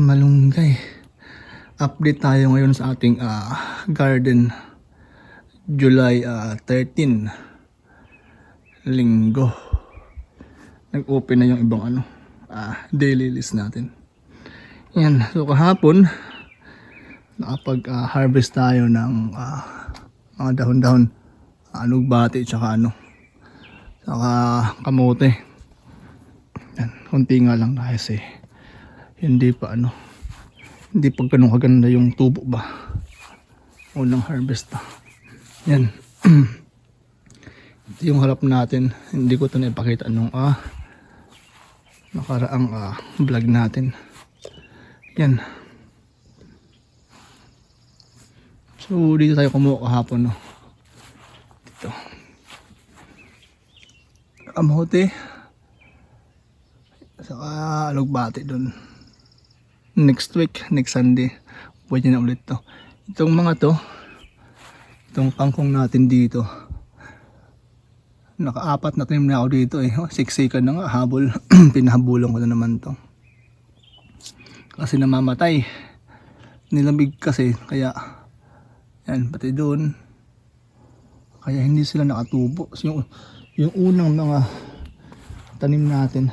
Malunggay. Update tayo ngayon sa ating garden. July 13, linggo. Nag-open na yung ibang daily list natin. Yan, so kahapon nakapag-harvest tayo ng mga dahon-dahon, alugbati tsaka kamote. Yan, konti nga lang kasi hindi pa ganun kaganda yung tubo ba. Unang harvest na. Yan. Ito yung harap natin. Hindi ko ito naipakita nung nakaraang vlog natin. Yan. So dito tayo kumuha kahapon, no. Dito. Kamote. Saka alugbati dun. Next week, next Sunday, pwede na ulit to. Itong mga to, itong kangkong natin dito, naka-4 na tanim na ako dito siksikan na nga, habol. Pinahabulan ko na naman to kasi namamatay, nilamig kasi, kaya yan, pati doon, kaya hindi sila nakatubo. So, yung unang mga tanim natin,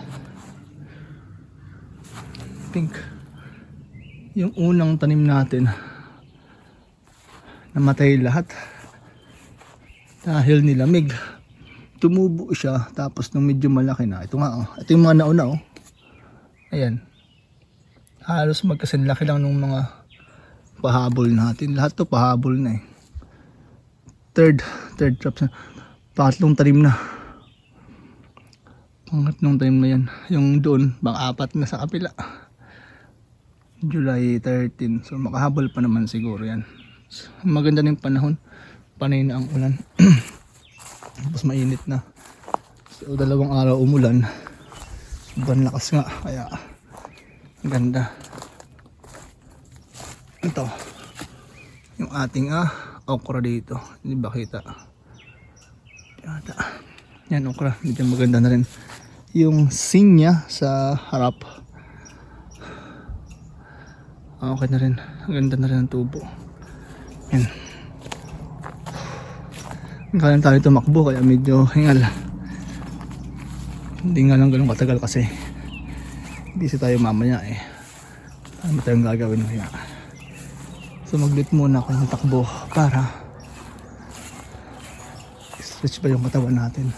pink, yung unang tanim natin namatay lahat dahil nilamig. Tumubo siya, tapos nung medyo malaki na, ito nga ito yung mga nauna ayan, halos magkasinlaki lang nung mga pahabol natin. Lahat to pahabol na third drops na, pangatlong tanim na yan. Yung doon, pang-4 na sa kapila, July 13. So makahabol pa naman siguro yan. So, maganda na yung panahon, panay na ang ulan. Tapos mainit na. So 2 araw umulan, sobrang lakas nga, kaya ganda. Ito yung ating okra dito, hindi ba kita? Yan, okra, medyo maganda na rin. Yung sinya sa harap, okay na rin, ganda na rin ang tubo. Yan. Kaya tayo tumakbo, kaya medyo hingal. Hindi nga lang ganun katagal kasi busy tayo mamaya ano tayong gagawin kaya. So maglit muna ako ng takbo para stretch ba yung katawan natin.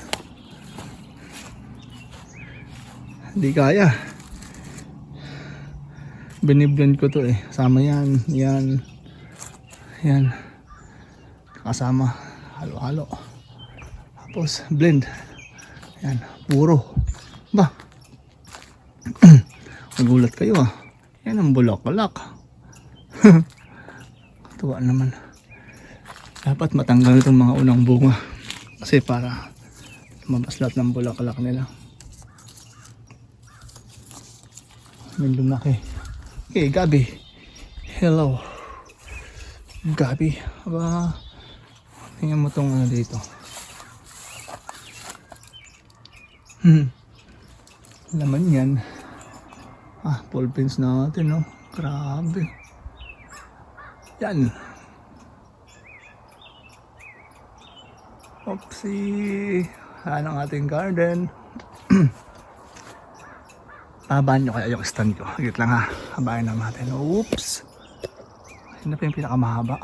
Hindi kaya, biniblend ko to sama yan kasama, halo-halo, tapos blend. Yan, puro ba. Nagulat kayo yan ang bulaklak. Katuwa naman. Dapat matanggal itong mga unang bunga kasi para lumabas lahat ng bulaklak nila. May lumaki. Okay, Gabi, hello Gabi. Aba, tingnan mo itong dito. Laman yan. Ball pins natin, grabe. Yan. Oopsie. Yan ang ating garden. Habaan nyo kaya yung stand ko. Higit lang habain na natin. Oops. Hindi pa yung pinakamahaba.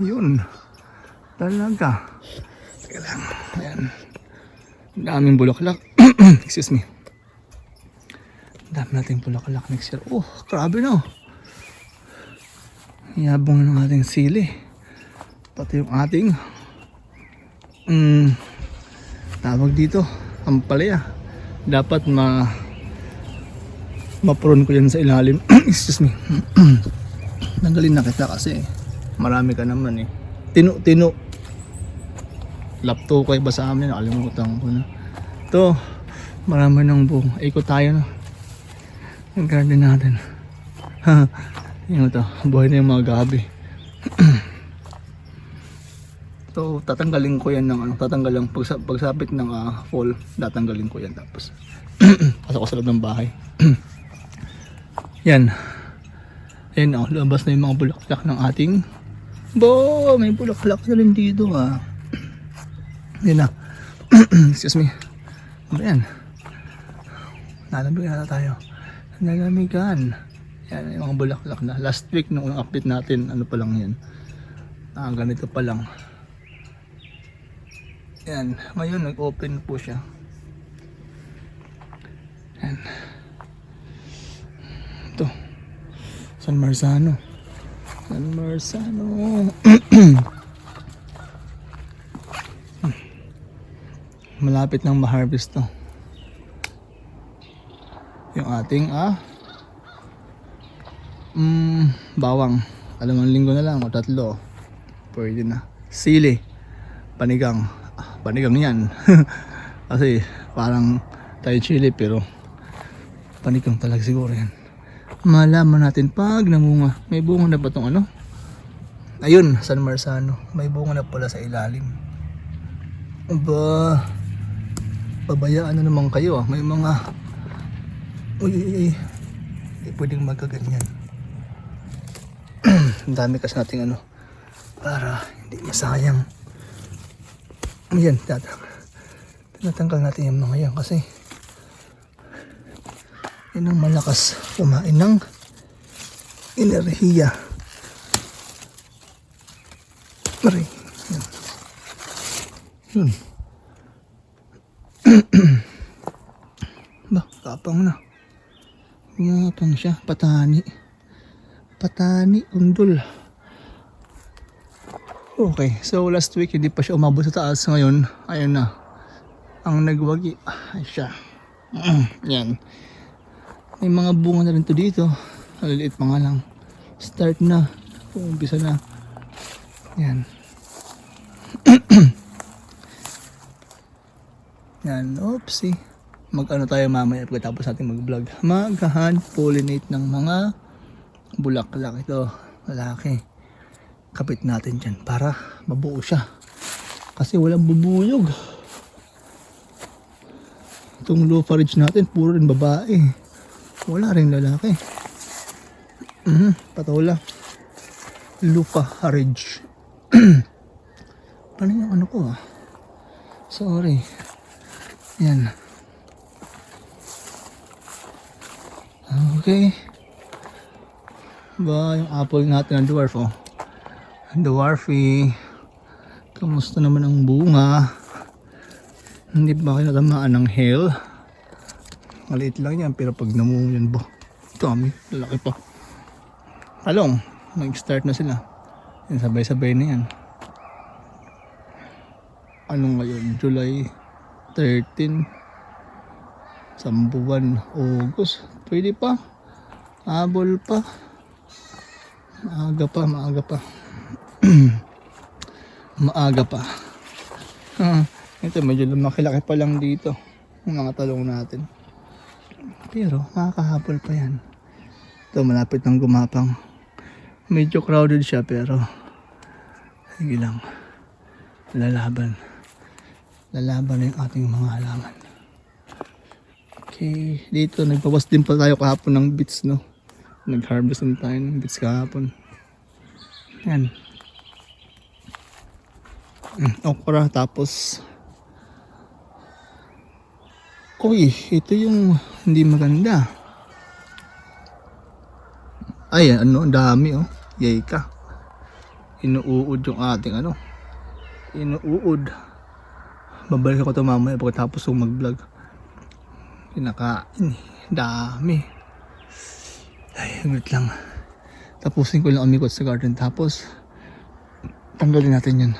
Yun. Talaga. Teka lang. Ayan. Daming bulaklak. Excuse me. Dami nating bulaklak next year. Grabe na. Yabong ng ating sili. Pati yung ating tawag dito, ampalaya. Dapat ma-prune ko yan sa ilalim. Excuse me. Nanggalin na kita kasi marami ka naman tino laptop ko iba sa amin, nakalimutan ko na ito. Marami ng buong ikot tayo ang garden natin. Yung ito, buhay na yung mga gabi. So tatanggalin ko yan ng ano, tatanggalin pagsapit ng fall, tatanggalin ko yan tapos pasok ko sa loob ng bahay. Yan. Ayun oh, lumabas na yung mga bulaklak ng ating may bulaklak na rin dito Yan na. Excuse me. Ano yan? Nalamigan na tayo. Nalamigan. Yan yung mga bulaklak na. Last week nung update natin, ano pa lang yan. Ganito pa lang. Yan. Ngayon nag-open po siya. Yan. Ito. San Marzano. San Marzano. Malapit nang ma-harvest to. Yung ating bawang. 2 linggo na lang o 3. Pwede na. Sili. Panigang. Panigang yan. Kasi parang tayo chili pero panigang talaga siguro yan. Malaman natin pag namunga. May bunga na ba itong ano? Ayun, San Marzano. May bunga na pala sa ilalim. Aba, pabayaan na naman kayo May mga hindi pwedeng magkaganyan. Ang dami kasi nating ano para hindi masayang. Ayan, tinatanggal natin yung mga yan kasi yan ang malakas kumain ng enerhiya. Aray, yan. Yun. Ba, kapang na. Gumapang siya. Patani. Patani, undol. Okay, so last week hindi pa siya umabot sa taas. Ngayon, ayun na. Ang nagwagi. Ay siya. Yan. May mga bunga na rin to dito. Maliliit pa nga lang. Start na. Umpisa na. Yan. Yan, oopsie. Mag-ano tayo mamaya pagkatapos natin mag-vlog. Mag-hand pollinate ng mga bulaklak. Ito, lalaki. Kapit natin dyan para mabuo siya. Kasi walang bubuyog. Itong lofa ridge natin, puro rin babae. Wala rin lalaki. Patola. Lupa ridge. Paano yung ano ko Sorry. Yan. Okay. Ba, yung apple natin ng dwarf Dwarfy. Kamusta naman ang bunga? Hindi ba kayo natamaan ng hail? Maliit lang yan pero pag namungo yan dami, lalaki pa. Talong, nag-start na sila. Yan, sabay-sabay na yan. Anong ngayon? July 13. Sambuan, August. Pwede pa. Habol pa. Maaga pa. Maaga pa. Ito medyo lumaki-laki pa lang dito. Yung mga talong natin. Pero makakahabol pa yan. Ito malapit ng gumapang. Medyo crowded siya pero sige lang. Lalaban na yung ating mga halaman. Okay, dito nagpawas din pa tayo kahapon ng beets Nag-harvest din tayo ng beets kahapon. Yan. Okra tapos ito yung hindi maganda. Ay, dami Yay ka. Inuud yung ating inuud. Babalik ako ito mamaya pagkatapos kong mag-vlog. Kinakain dami. Ay, wait lang. Tapusin ko lang umikot sa garden tapos tanggalin natin yan.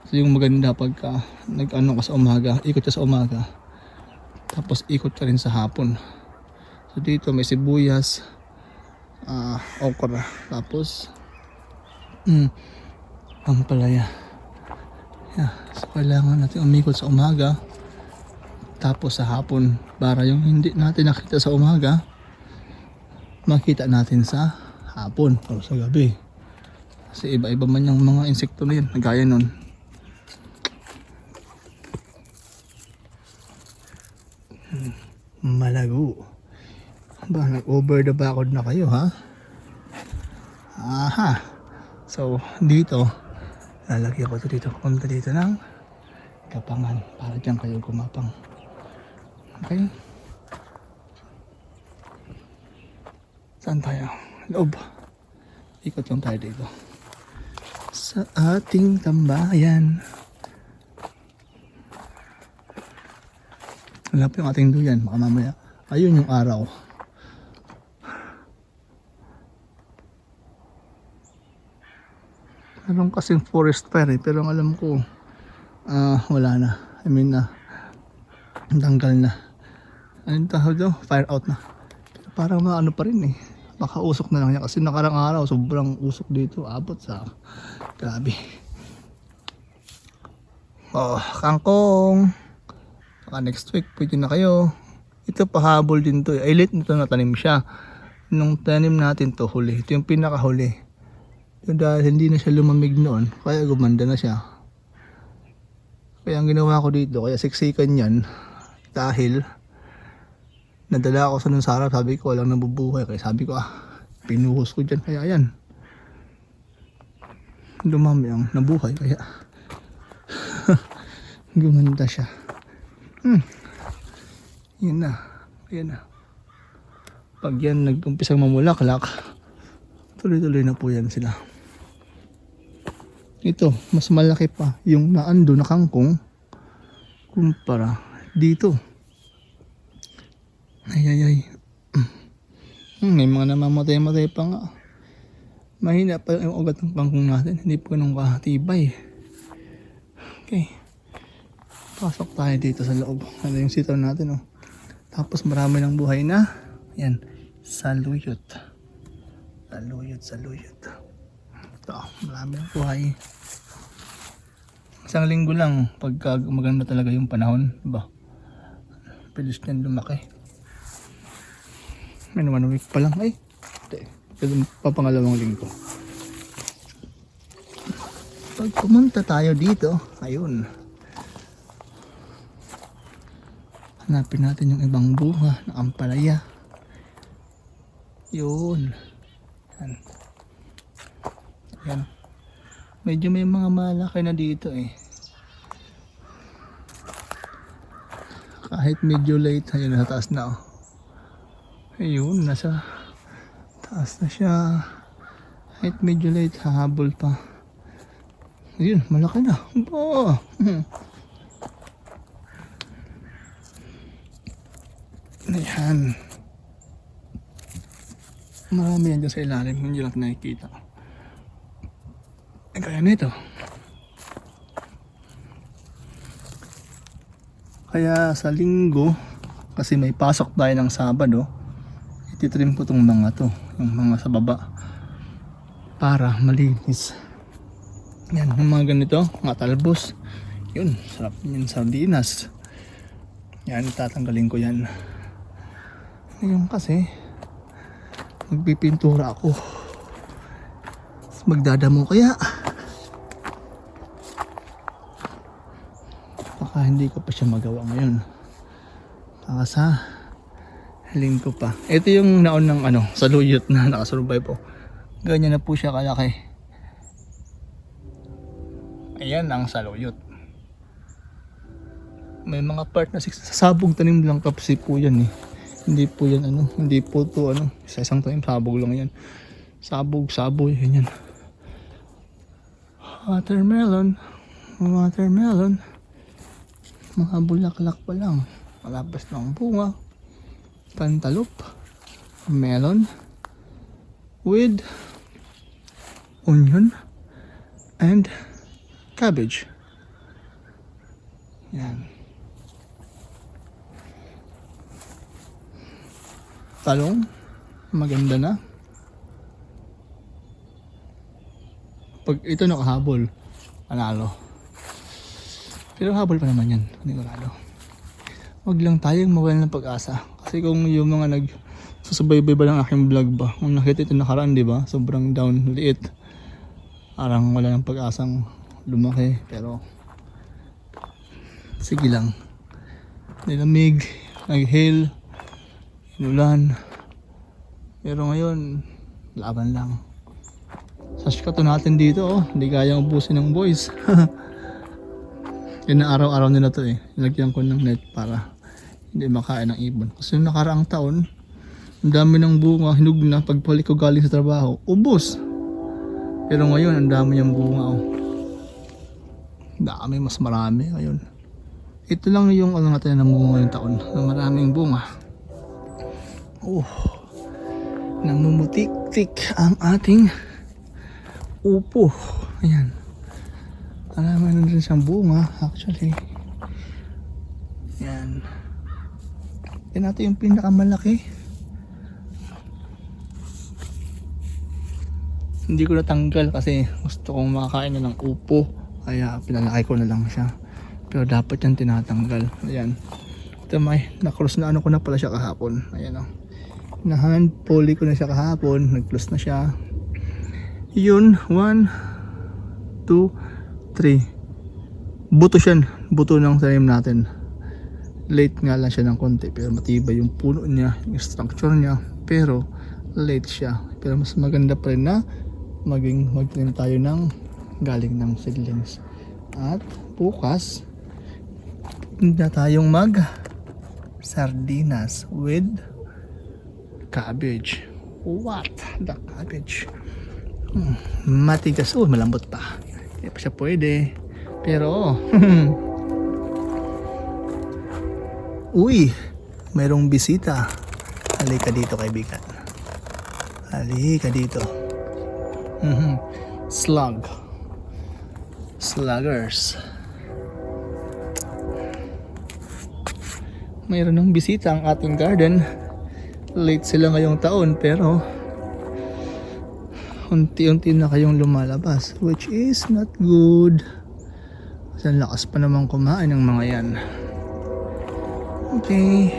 So yung maganda pagka nag-ano ka sa umaga, ikot ka sa umaga. Tapos ikot ka rin sa hapon. So dito may sibuyas, okra, tapos pampalaya. Yeah, so kailangan natin umikot sa umaga tapos sa hapon para yung hindi natin nakita sa umaga makita natin sa hapon o sa gabi. Kasi iba-iba man yung mga insekto na yun, gaya nun. Malago. Ba, nag-over the backward na kayo, ha? Aha. So, dito, lalagyan ko ito dito. Punta dito ng gapangan para dyan kayo gumapang. Okay? Saan tayo? Loob. Ikot lang tayo dito. Sa ating tambayan. Wala pa yung ating duyan. Baka mamaya. Ayun yung araw. Meron kasing forest fire eh. Pero ang alam ko, wala na. I mean, tanggal na. Anong tawag daw? Fire out na. Pero parang ano pa rin eh. Baka usok na lang yan. Kasi nakarang araw, sobrang usok dito. Abot sa... Grabe. Oh, kangkong. Baka next week, pwede na kayo. Ito pahabol din to. Ay, late nito natanim siya. Nung tanim natin to, huli. Ito yung pinakahuli. Dahil hindi na siya lumamig noon, kaya gumanda na siya. Kaya ang ginawa ko dito, kaya siksikan yan. Dahil, nadala ako sa nung sarap, sabi ko walang nabubuhay. Kaya sabi ko, pinuhos ko dyan. Kaya yan. Dumami ang nabuhay, kaya gumanda siya. Yan na. Yan na. Pag yan nag-umpisang mamulaklak, tuloy-tuloy na po yan sila. Ito, mas malaki pa yung naando na kangkong kumpara dito. Ay. May mga namamatay-matay pa nga. Mahina pa yung ugat ng kangkong natin. Hindi po ganun katibay. Okay. Pasok tayo dito sa loob. Ano yung sitaw natin, oh. Tapos marami ng buhay na. Yan. Saluyot. Saluyot. Ito, marami ng buhay. Isang linggo lang pagka maganda talaga yung panahon, diba? Pilis niyan lumaki. May 1 week pa lang. Ay, papangalawang linggo. Pag pumunta tayo dito, ayun. Hanapin natin yung ibang bunga ng ampalaya. Yun. Yan. Medyo may mga malaki na dito eh. Kahit medyo late, ayun, nasa taas na oh. Ayun, nasa taas na siya. Kahit medyo late, hahabol pa. Ayun, malaki na. Oh. Ayan. Marami yan dyan sa ilalim, hindi lang nakikita. Kaya nito. Kaya sa linggo, kasi may pasok tayo ng Sabado, ititrim ko tong mga to, yung mga sa baba, para malinis. Yan, yung mga ganito, mga talbos. Yun, sarap yan, sardinas. Yan, tatanggalin ko yan. Ngayon kasi, magpipintura ako. Magdadamo kaya. Baka hindi ko pa siya magawa ngayon. Baka sa linggo pa. Ito yung naon ng saluyot na nakasurvive po. Ganyan na po siya kalaki. Ayan ang saluyot. May mga part na sabog tanim lang kapsi po yan eh. Hindi po yan hindi po to sa isang tanim sabog lang yan. Sabog, ganyan. Watermelon. Mga bulaklak pa lang. Malabas ng bunga. Cantaloupe. Melon. With onion. And cabbage. Yan. Talong. Maganda na. Pag ito nakahabol, panalo. Pero habol pa naman yan, panigurado. Huwag lang tayong mawala ng pag-asa. Kasi kung yung mga susubaybay ba ng aking vlog ba, kung nakita ito nakaraan, di ba? Sobrang down, liit. Parang wala ng pag-asang lumaki, pero sige lang. Nilamig, nag-hail, inulan. Pero ngayon, laban lang. Sa shikato natin dito, oh, hindi kayang ubusin ng boys. Yan na araw-araw nila to eh. Nilagyan ko ng net para hindi makain ng ibon. Kasi yung nakaraang taon, ang dami ng bunga, hinug na pagpalik ko galing sa trabaho, ubos. Pero ngayon, ang dami niyang bunga, oh. Dami, mas marami ngayon. Ito lang yung ano natin ng bunga ngayong taon, na maraming bunga. Oh, namumutik-tik ang ating upo. Ayan. Marami na rin siyang bunga, actually. Ayan. Yan natin yung pinakamalaki. Hindi ko natanggal kasi gusto kong makakain na ng upo. Kaya pinalaki ko na lang siya. Pero dapat yan tinatanggal. Ayan. Ito may nakross na ano ko na pala siya kahapon. Ayan o. Na-hand poly ko na siya kahapon. Nag-close na siya. Yun. 1, 2, 3. Buto siya. Buto ng tanim natin. Late nga lang siya ng konti. Pero matibay yung puno niya. Yung structure niya. Pero late siya. Pero mas maganda pa rin na magtanim tayo ng galing ng seedlings. At bukas na tayong mag sardinas with cabbage. What? The cabbage. Matigas. Oh, malambot pa. Hindi pa siya pwede. Pero uy, mayroong bisita. Halika dito, kaibigan. Halika dito. Sluggers. Mayroon ng bisita ang ating garden. Late sila ngayong taon pero unti-unti na kayong lumalabas, which is not good. Kasi ang lakas pa naman kumain ng mga yan. Okay.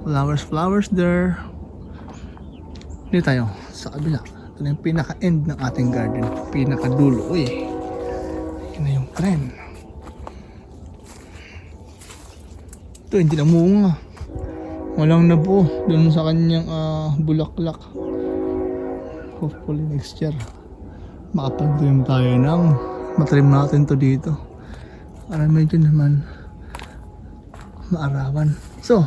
Flowers there. Dito tayo sa kabila. Ito na yung pinaka-end ng ating garden. Pinaka-dulo. Uy. Yan na yung trend. Ito hindi na munga. Walang nabuo dun sa kanyang bulaklak. Hopefully next year makapag-trim tayo ng matrim natin to dito para medyo naman maarawan. So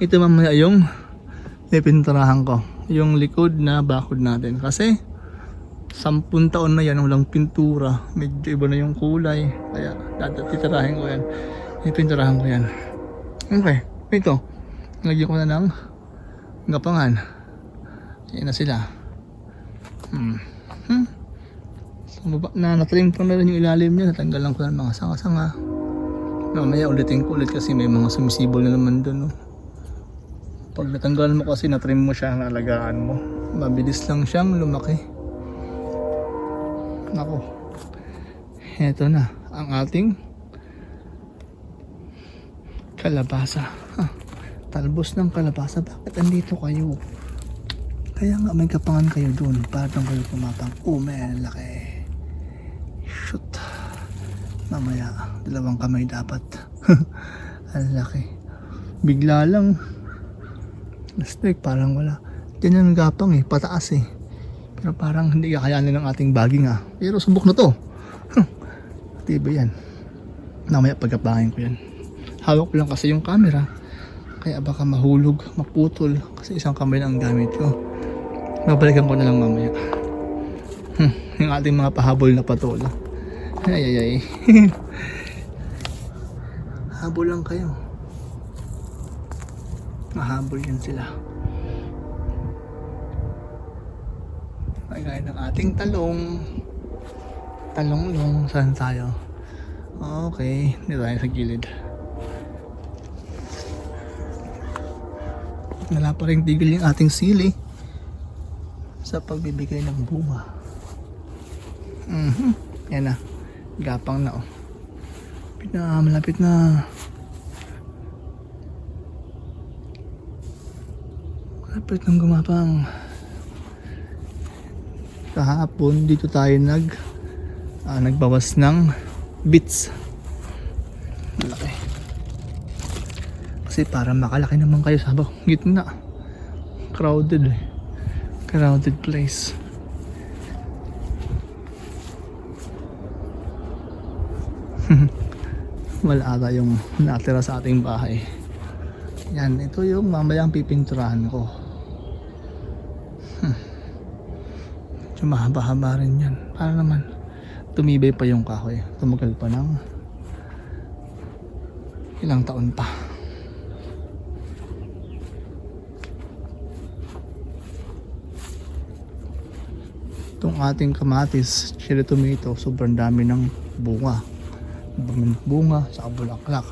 ito mamaya yung pipinturahan ko, yung likod na bakod natin kasi 10 taon na yan walang pintura, medyo iba na yung kulay, kaya titirahin ko yan, pipinturahan ko yan. Okay, ito lagyan ko na ng gapangan. Yan na sila. So, na natrim ko na rin yung ilalim niya, natanggalan ko ng mga sanga-sanga. Mamaya ulitin ko ulit kasi may mga sumisibol na naman dun, no? Pag natanggal mo kasi, natrim mo siya, naalagaan mo, mabilis lang siyang lumaki. Nako, eto na ang ating kalabasa. Talbos ng kalabasa. Bakit andito kayo? Kaya nga may kapangan kayo dun para doon kayo pumapang. Oh man, laki. Shoot. Mamaya 2 kamay dapat. Ang laki. Bigla lang strike, parang wala. Yan ang gapang eh, pataas eh. Pero parang hindi kakayanin ng ating baging ah. Pero subok na to. Tiba yan. Mamaya pagkapangin ko yan. Hawak ko lang kasi yung camera, kaya baka mahulog, maputol kasi isang kamay lang ang gamit ko. Babalikan ko na lang mamaya. Yung ating mga pahabol na patola. Ay. Habol lang kayo. Mahabol yan sila. Kagaya ng ating talong. Talonglong. Saan tayo? Okay, dito tayo sa gilid. Wala pa rin tigil yung ating sili sa pagbibigay ng bunga. Yan na. Gapang na oh. Malapit na. Lapit ng gumapang. Kahapon dito tayo nagbawas ng bits. Malaki. Kasi para makalaki naman kayo sa gitna. Crowded eh. Crowded place. Wala ata yung natira sa ating bahay. Yan, ito yung mamayang pipinturahan ko. So, mahaba-haba rin yan. Para naman tumibay pa yung kahoy. Tumagal pa ng ilang taon pa. Itong ating kamatis, cherry tomato, sobrang dami ng bunga. Bunga sa bulaklak.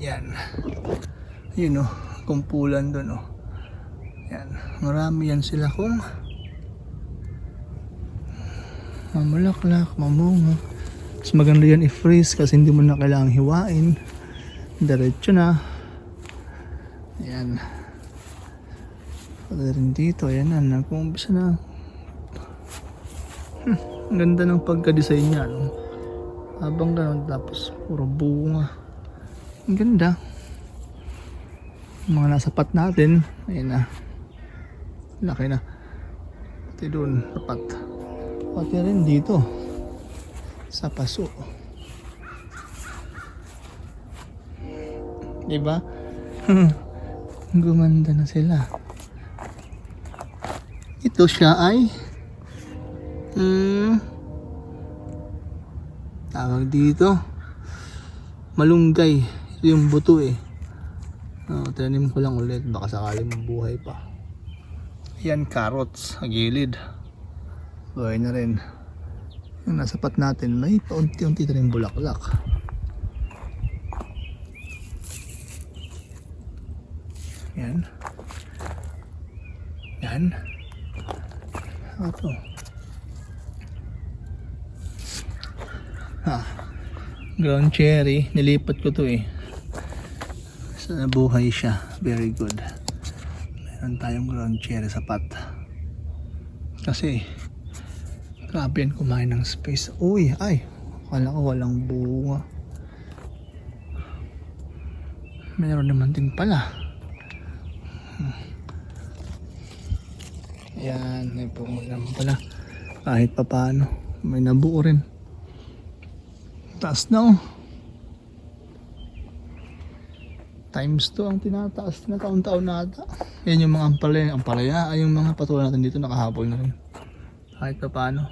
Yan. Yun o, kumpulan dun o. Yan. Marami yan sila kung mamulaklak, mamunga. Mas maganda yan i-freeze kasi hindi mo na kailangang hiwain. Diretso na. Ayan. Pwede rin dito. Ayan na. Nag-uumpisa na. Ang ganda ng pagka-design niya. No? Habang gano'n tapos puro bunga. Ang ganda. Mga nasapat natin. Ayan na. Laki na. Pati doon. Sapat. Pati rin dito. Sa paso. Diba? Gumanda na sila. Ito siya ay tawag dito malunggay. Ito yung buto eh. Tanim ko lang ulit. Baka sakaling mabuhay pa. Yan, carrots sa gilid. Buhay na rin. Yung nasapat natin may paunti-unti na rin bulaklak. Yan. Yan. Ito. Ground cherry. Nilipat ko to eh. So nabuhay siya. Very good. Meron tayong ground cherry sapat. Kasi grabe yan kumain ng space. Uy, ay. Akala ko walang bunga. Meron naman din pala. Ayan, may bunga naman pala. Kahit pa paano, may nabuo rin. Taas na oh. Times 2 ang tinataas na taon-taon na ata. Yan yung mga ampalaya. Ay yung mga patuloy natin dito nakahabol na rin. Kahit pa paano.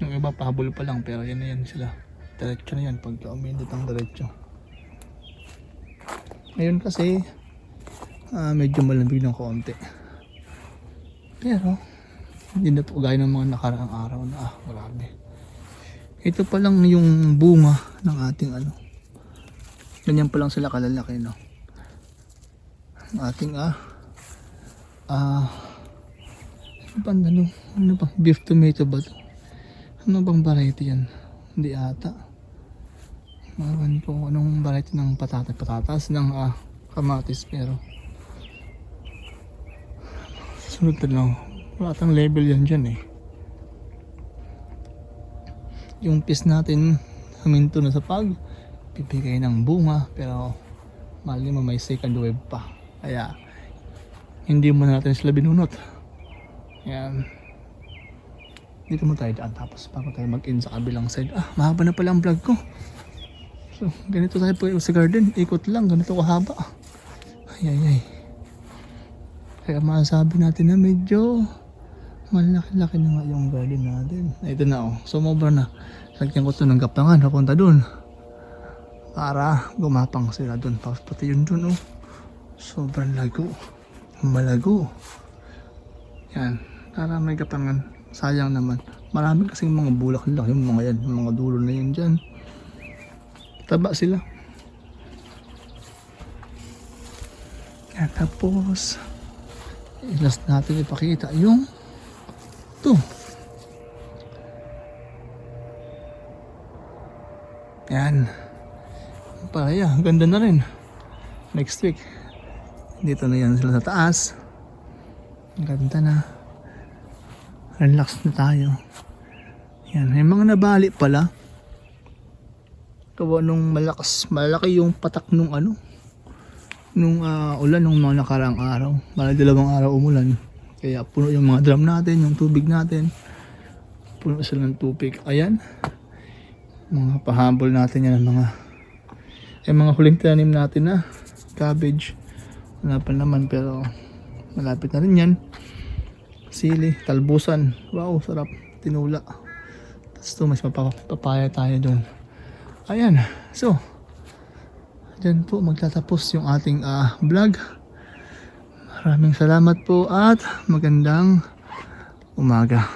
Yung iba pahabol pa lang pero yan na yan sila. Diretso na yan pagka umindot ang diretso. Ngayon kasi medyo malamig ng konti. Pero hindi na po gaya ng mga nakaraang araw na grabe. Ito pa lang yung bunga ng ating ano. Ganyan pa lang sila kalalaki no. Ang ating ano ba? Beef tomato ba to? Ano bang variety yan? Hindi ata. Mawan po anong variety ng patatas ng kamatis pero sunod na lang. Wala tang label yan dyan eh. Yung piece natin huminto na sa bibigay ng bunga pero mali mo may second wave pa. Kaya hindi mo natin sila binunot. Ayan. Dito mo tayo daan tapos bago tayo mag-in sa kabilang side. Mahaba na pala ang vlog ko. So ganito tayo po sa garden. Ikot lang. Ganito kahaba. Ay. Kaya masasabi natin na medyo malaki-laki na nga yung garden natin. Ito na oh. Sumobra na. Lagyan ko ito ng gapangan. Papunta dun. Para gumapang sila dun. Pati yun dun oh. Sobrang lago. Malago. Yan. Para may gapangan. Sayang naman. Marami kasing mga bulak-lak yung mga yan. Yung mga dulo na yun dyan. Taba sila. Yan. Tapos last natin ipakita yung ito Yan. Papaya, ganda na rin. Next week. Dito na yan sila sa taas. Ganda na. Relax na tayo. Yan, may mga nabali pala. Kawa nung malaki yung patak nung ano. Nung ulan nung mga nakaraang araw. Bali 2 araw umulan. Kaya puno yung mga drum natin, yung tubig natin. Puno sila ng tubig. Ayan. Mga pahabol natin yan, mga huling tanim natin na cabbage. Wala pa naman pero malapit na rin yan. Sili, talbusan. Wow, sarap. Tinula. Tapos mas papaya tayo doon. Ayan. So, dyan po magtatapos yung ating vlog. Maraming salamat po at magandang umaga.